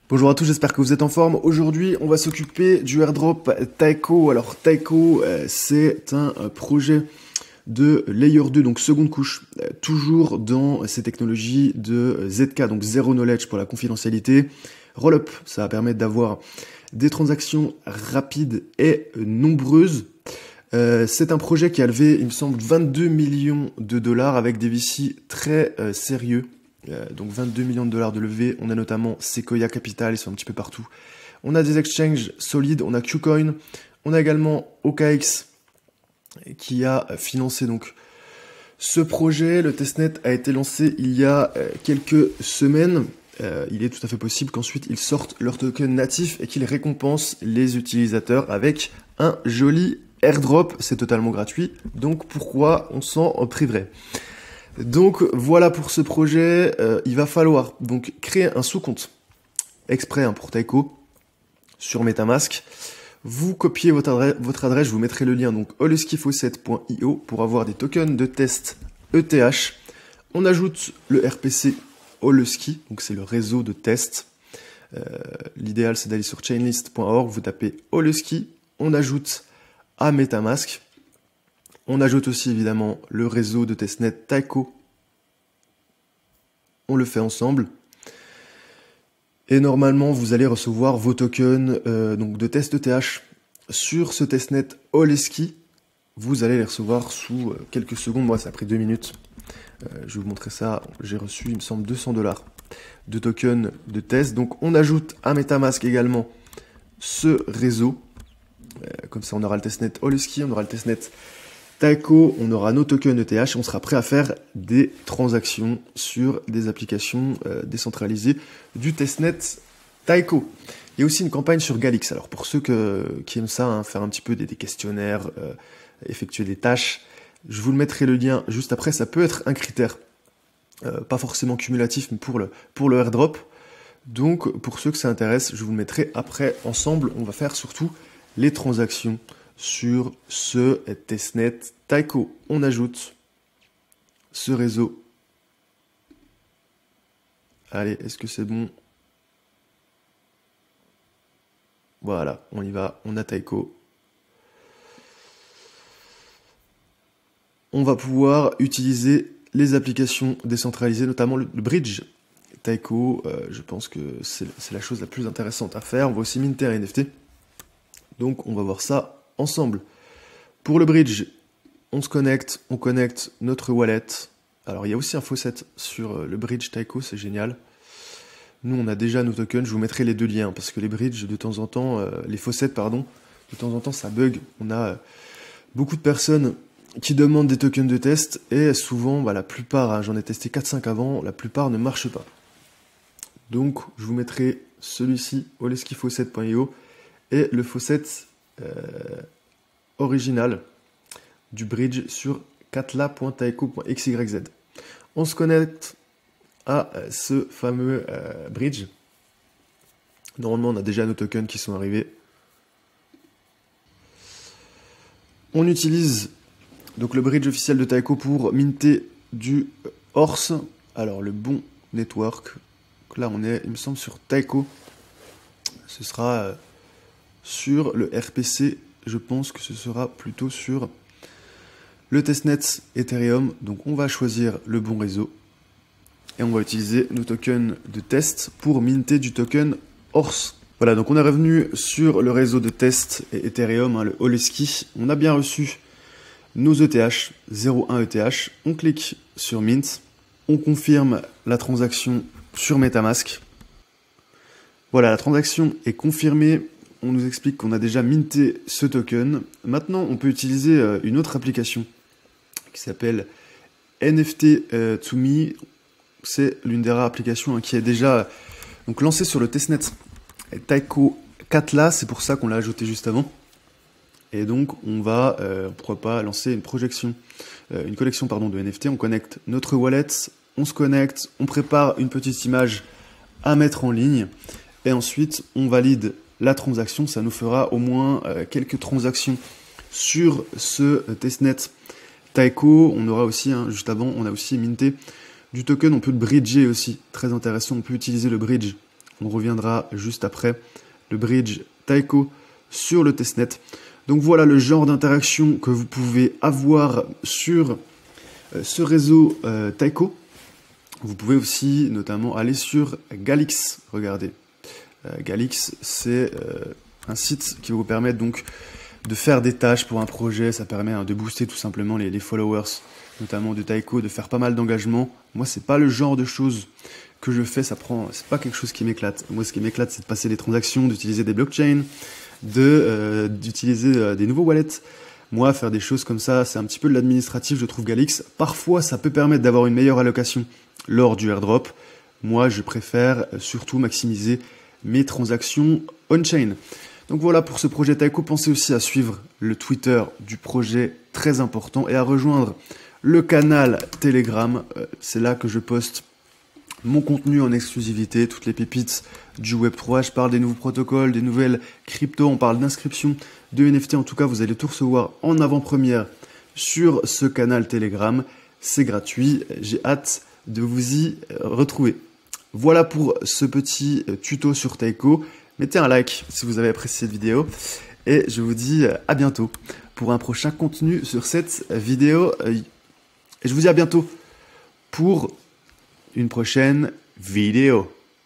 Bonjour à tous, j'espère que vous êtes en forme. Aujourd'hui, on va s'occuper du airdrop Taiko. Alors Taiko, c'est un projet de Layer 2, donc seconde couche, toujours dans ces technologies de ZK, donc Zero Knowledge pour la confidentialité. Rollup, ça va permettre d'avoir des transactions rapides et nombreuses. C'est un projet qui a levé, il me semble, 22 millions de dollars avec des VC très sérieux. Donc 22 millions de dollars de levée. On a notamment Sequoia Capital, ils sont un petit peu partout. On a des exchanges solides, on a Qcoin, on a également OKX qui a financé donc ce projet. Le testnet a été lancé il y a quelques semaines. Il est tout à fait possible qu'ensuite ils sortent leur token natif et qu'ils récompensent les utilisateurs avec un joli airdrop. C'est totalement gratuit, donc pourquoi on s'en priverait? Donc voilà pour ce projet, il va falloir donc créer un sous-compte exprès pour Taiko sur MetaMask. Vous copiez votre adresse, je vous mettrai le lien donc holuskifaucet.io pour avoir des tokens de test ETH. On ajoute le RPC Holuski, donc c'est le réseau de test. L'idéal c'est d'aller sur chainlist.org, vous tapez Holuski, on ajoute à MetaMask. On ajoute aussi évidemment le réseau de testnet Taiko. On le fait ensemble. Et normalement, vous allez recevoir vos tokens donc de test ETH sur ce testnet Holuski. Vous allez les recevoir sous quelques secondes. Moi, ça a pris 2 minutes. Je vais vous montrer ça. J'ai reçu, il me semble, 200 $ de tokens de test. Donc, on ajoute à MetaMask également ce réseau. Comme ça, on aura le testnet Holuski, on aura le testnet Taiko, on aura nos tokens ETH, on sera prêt à faire des transactions sur des applications décentralisées du testnet Taiko. Il y a aussi une campagne sur Galix. Alors pour ceux qui aiment ça, faire un petit peu des questionnaires, effectuer des tâches, je vous le mettrai le lien juste après. Ça peut être un critère, pas forcément cumulatif, mais pour le airdrop. Donc pour ceux que ça intéresse, je vous le mettrai après ensemble. On va faire surtout les transactions sur ce testnet Taiko. On ajoute ce réseau. Allez, est-ce que c'est bon? Voilà, on y va, on a Taiko. On va pouvoir utiliser les applications décentralisées, notamment le bridge. Taiko, je pense que c'est la chose la plus intéressante à faire. On va aussi minter un NFT. Donc on va voir ça ensemble. Pour le bridge, on connecte notre wallet. Alors il y a aussi un faucet sur le bridge Taiko, c'est génial. Nous on a déjà nos tokens, je vous mettrai les deux liens parce que les bridges de temps en temps, les faucets pardon, de temps en temps ça bug. On a beaucoup de personnes qui demandent des tokens de test et souvent la plupart, j'en ai testé 4-5 avant, la plupart ne marchent pas. Donc je vous mettrai celui-ci, holuskifaucet.io et le faucet original du bridge sur katla.taiko.xyz. On se connecte à ce fameux bridge. Normalement, on a déjà nos tokens qui sont arrivés. On utilise donc le bridge officiel de Taiko pour minter du Horse. Alors, le bon network. Donc là, on est, il me semble, sur Taiko. Ce sera sur le RPC. Je pense que ce sera plutôt sur le testnet Ethereum. Donc on va choisir le bon réseau et on va utiliser nos tokens de test pour minter du token Horse. Voilà, donc on est revenu sur le réseau de test et Ethereum, le Holuski. On a bien reçu nos ETH, 0,1 ETH. On clique sur Mint. On confirme la transaction sur MetaMask. Voilà, la transaction est confirmée. On nous explique qu'on a déjà minté ce token. Maintenant, on peut utiliser une autre application qui s'appelle NFT2Me. C'est l'une des rares applications qui est déjà donc, lancée sur le testnet Taiko Katla. C'est pour ça qu'on l'a ajouté juste avant. Et donc, on va, pourquoi pas, lancer une collection de NFT. On connecte notre wallet, on se connecte, on prépare une petite image à mettre en ligne. Et ensuite, on valide la transaction. Ça nous fera au moins quelques transactions sur ce testnet Taiko. On aura aussi, juste avant, on a aussi minté du token. On peut le bridger aussi, très intéressant. On peut utiliser le bridge On reviendra juste après le bridge Taiko sur le testnet. Donc voilà le genre d'interaction que vous pouvez avoir sur ce réseau Taiko. Vous pouvez aussi notamment aller sur Galix. Regardez, Galix, c'est un site qui vous permet donc de faire des tâches pour un projet. Ça permet de booster tout simplement les followers, notamment de Taiko, de faire pas mal d'engagement. Moi, c'est pas le genre de choses que je fais, c'est pas quelque chose qui m'éclate. Moi, ce qui m'éclate, c'est de passer des transactions, d'utiliser des blockchains, d'utiliser des nouveaux wallets. Moi, faire des choses comme ça, c'est un petit peu de l'administratif, je trouve Galix. Parfois, ça peut permettre d'avoir une meilleure allocation lors du airdrop. Moi, je préfère surtout maximiser mes transactions on-chain. Donc voilà pour ce projet Taiko. Pensez aussi à suivre le Twitter du projet, très important, et à rejoindre le canal Telegram. C'est là que je poste mon contenu en exclusivité, toutes les pépites du Web3. Je parle des nouveaux protocoles, des nouvelles cryptos, on parle d'inscription de NFT. En tout cas, vous allez tout recevoir en avant-première sur ce canal Telegram. C'est gratuit, j'ai hâte de vous y retrouver. Voilà pour ce petit tuto sur Taiko. Mettez un like si vous avez apprécié cette vidéo et je vous dis à bientôt pour un prochain contenu sur cette vidéo. Et je vous dis à bientôt pour une prochaine vidéo.